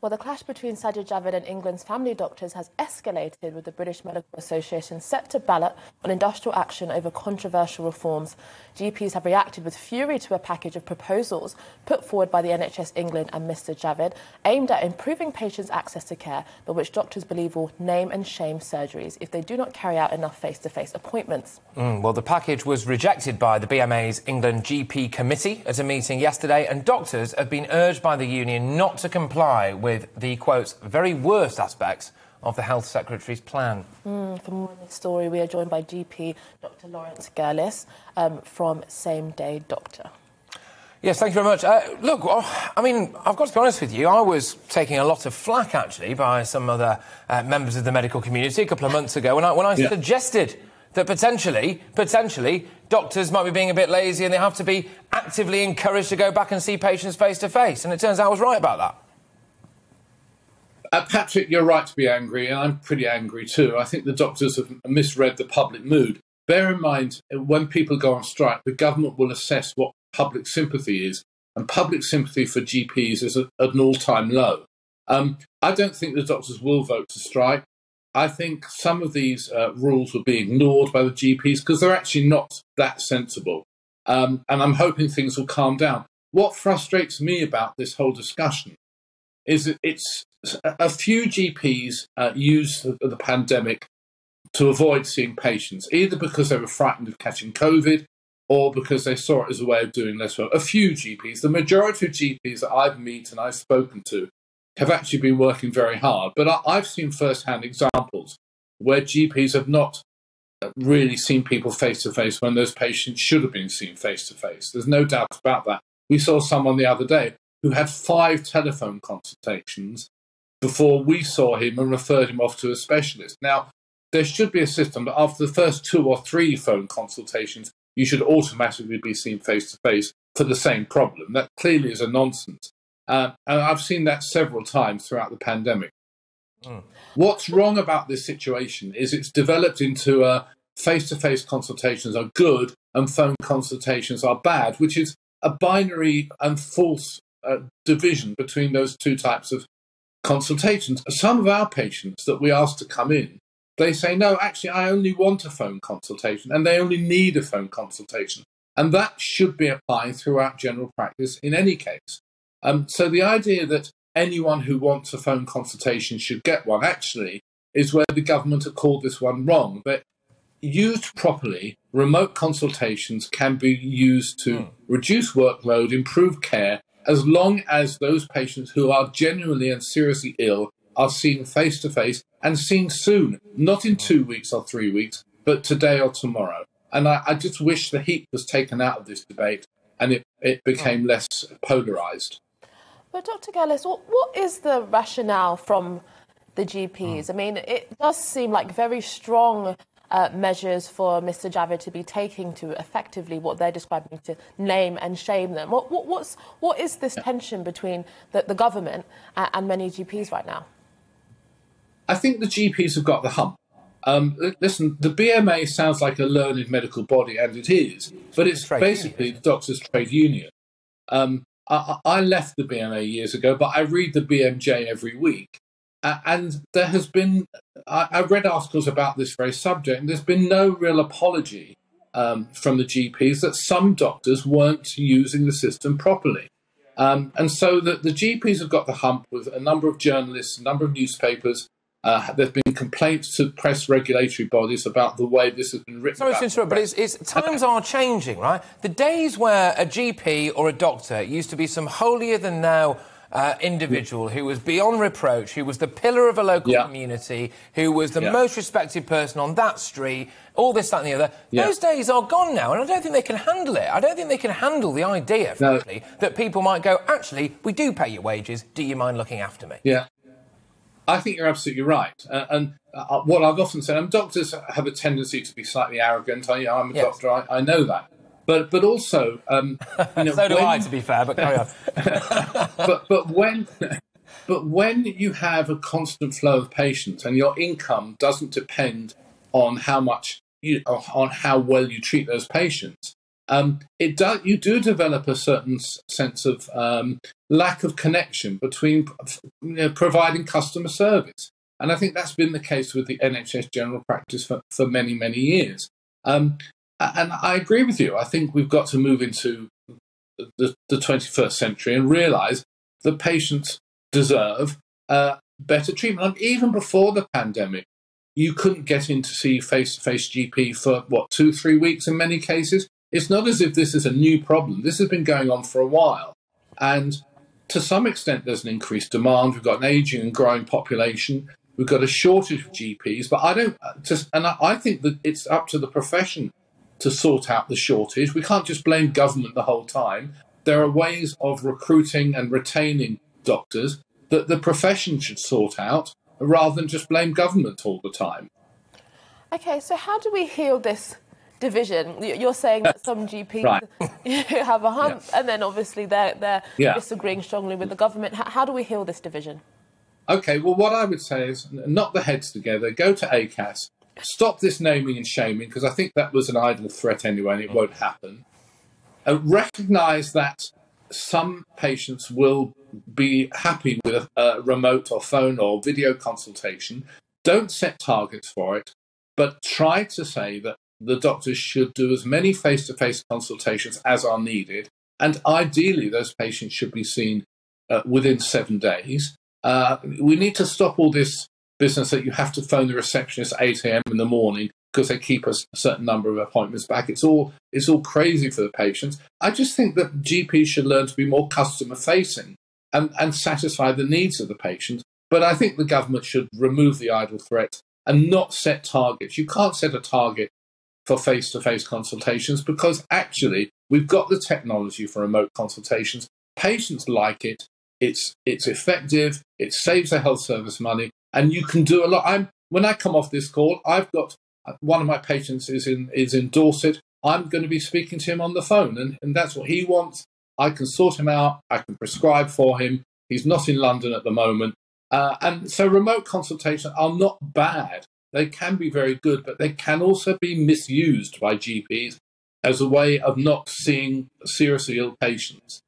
Well, the clash between Sajid Javid and England's family doctors has escalated, with the British Medical Association set to ballot on industrial action over controversial reforms. GPs have reacted with fury to a package of proposals put forward by the NHS England and Mr Javid, aimed at improving patients' access to care, but which doctors believe will name and shame surgeries if they do not carry out enough face-to-face appointments. Well, the package was rejected by the BMA's England GP committee at a meeting yesterday, and doctors have been urged by the union not to comply with the, quote, very worst aspects of the Health Secretary's plan. For more on this story, we are joined by GP Dr Laurence Gerlis from Same Day Doctor. Yes, thank you very much. Look, I mean, I've got to be honest with you, I was taking a lot of flack, actually, by some other members of the medical community a couple of months ago when I suggested that potentially, doctors might be being a bit lazy and they have to be actively encouraged to go back and see patients face-to-face. And it turns out I was right about that. Patrick, you're right to be angry, and I'm pretty angry too. I think the doctors have misread the public mood. Bear in mind, when people go on strike, the government will assess what public sympathy is, and public sympathy for GPs is at an all-time low. I don't think the doctors will vote to strike. I think some of these rules will be ignored by the GPs because they're actually not that sensible. And I'm hoping things will calm down. What frustrates me about this whole discussion is that it's a few GPs used the pandemic to avoid seeing patients, either because they were frightened of catching COVID or because they saw it as a way of doing less work. A few GPs, the majority of GPs that I've met and I've spoken to, have actually been working very hard. But I've seen first-hand examples where GPs have not really seen people face-to-face when those patients should have been seen face-to-face. There's no doubt about that. We saw someone the other day who had 5 telephone consultations before we saw him and referred him off to a specialist. Now, there should be a system that after the first 2 or 3 phone consultations, you should automatically be seen face-to-face for the same problem. That clearly is a nonsense. And I've seen that several times throughout the pandemic. What's wrong about this situation is it's developed into face-to-face consultations are good and phone consultations are bad, which is a binary and false division between those two types of consultations. Some of our patients that we ask to come in, they say, no, actually, I only want a phone consultation, and they only need a phone consultation. And that should be applied throughout general practice in any case. So the idea that anyone who wants a phone consultation should get one actually is where the government have called this one wrong. But used properly, remote consultations can be used to reduce workload, improve care, as long as those patients who are genuinely and seriously ill are seen face-to-face and seen soon, not in 2 weeks or 3 weeks, but today or tomorrow. And I just wish the heat was taken out of this debate and it became less polarised. But Dr Gerlis, what is the rationale from the GPs? I mean, it does seem like very strong measures for Mr Javid to be taking to effectively what they're describing to name and shame them. What is this tension between the government and many GPs right now? I think the GPs have got the hump. Listen, the BMA sounds like a learned medical body, and it is, but it's basically the doctors' trade union. I left the BMA years ago, but I read the BMJ every week. And there has been, I've read articles about this very subject, and there's been no real apology from the GPs that some doctors weren't using the system properly. And so the GPs have got the hump with a number of journalists, a number of newspapers. There have been complaints to press regulatory bodies about the way this has been written. Sorry to interrupt, but times are changing, right? The days where a GP or a doctor used to be some holier-than-thou individual who was beyond reproach, who was the pillar of a local community, who was the most respected person on that street, all this, that and the other. Those days are gone now, and I don't think they can handle it. I don't think they can handle the idea, frankly, that people might go, actually, we do pay your wages, do you mind looking after me? Yeah. I think you're absolutely right. And what I've often said, doctors have a tendency to be slightly arrogant. I'm a doctor, I know that. But also, so do I, to be fair. But carry on. but when you have a constant flow of patients and your income doesn't depend on how much on how well you treat those patients, you do develop a certain sense of lack of connection between providing customer service. And I think that's been the case with the NHS general practice for many, many years. And I agree with you. I think we've got to move into the 21st century and realise that patients deserve better treatment. And even before the pandemic, you couldn't get in to see face-to-face GP for, 2-3 weeks in many cases. It's not as if this is a new problem. This has been going on for a while. And to some extent, there's an increased demand. We've got an ageing and growing population. We've got a shortage of GPs. But I think that it's up to the profession to sort out the shortage. We can't just blame government the whole time. There are ways of recruiting and retaining doctors that the profession should sort out rather than just blame government all the time. Okay, so how do we heal this division? You're saying that some GPs have a hump, and then obviously they're disagreeing strongly with the government. How do we heal this division? Okay, well, what I would say is knock the heads together, go to ACAS, stop this naming and shaming, because I think that was an idle threat anyway, and it won't happen. Recognise that some patients will be happy with a remote or phone or video consultation. Don't set targets for it, but try to say that the doctors should do as many face-to-face consultations as are needed, and ideally those patients should be seen within 7 days. We need to stop all this business that you have to phone the receptionist at 8 a.m. in the morning because they keep a certain number of appointments back. It's all crazy for the patients. I just think that GPs should learn to be more customer-facing and satisfy the needs of the patient. But I think the government should remove the idle threat and not set targets. You can't set a target for face-to-face consultations because actually we've got the technology for remote consultations. Patients like it. It's effective. It saves the health service money, and you can do a lot. When I come off this call, I've got one of my patients is in Dorset. I'm going to be speaking to him on the phone, and that's what he wants. I can sort him out. I can prescribe for him. He's not in London at the moment, and so remote consultations are not bad. They can be very good, but they can also be misused by GPs as a way of not seeing seriously ill patients.